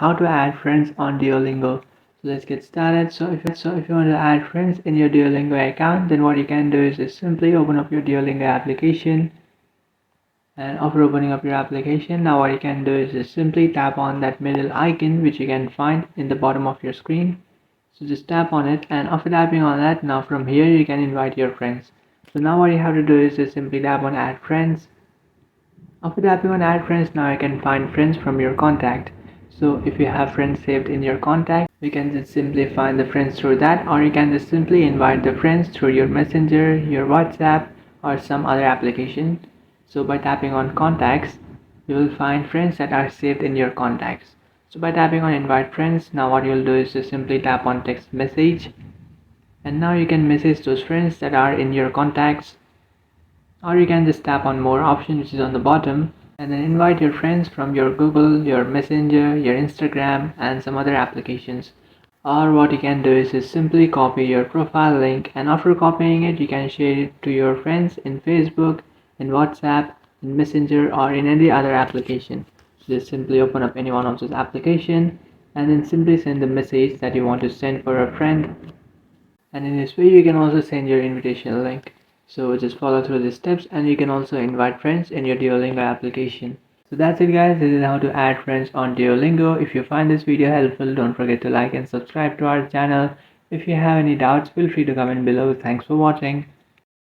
how to add friends on Duolingo. So let's get started. So if you want to add friends in your Duolingo account, then what you can do is just simply open up your Duolingo application. And after opening up your application, now what you can do is just simply tap on that middle icon which you can find in the bottom of your screen. So just tap on it, and after tapping on that, now from here you can invite your friends. So now what you have to do is just simply tap on add friends. After tapping on add friends, now you can find friends from your contact. So if you have friends saved in your contact, you can just simply find the friends through that, or you can just simply invite the friends through your messenger, your WhatsApp, or some other application. So by tapping on contacts, you will find friends that are saved in your contacts. So by tapping on invite friends, now what you'll do is just simply tap on text message, and now you can message those friends that are in your contacts, or you can just tap on more option which is on the bottom, and then invite your friends from your Google, your Messenger, your Instagram, and some other applications. Or what you can do is just simply copy your profile link, and after copying it you can share it to your friends in Facebook, in WhatsApp, in Messenger, or in any other application. So just simply open up any one of those application, and then simply send the message that you want to send for a friend, and in this way you can also send your invitation link. So just follow through the steps, and you can also invite friends in your Duolingo application. So that's it guys, this is how to add friends on Duolingo. If you find this video helpful, don't forget to like and subscribe to our channel. If you have any doubts, feel free to comment below. Thanks for watching.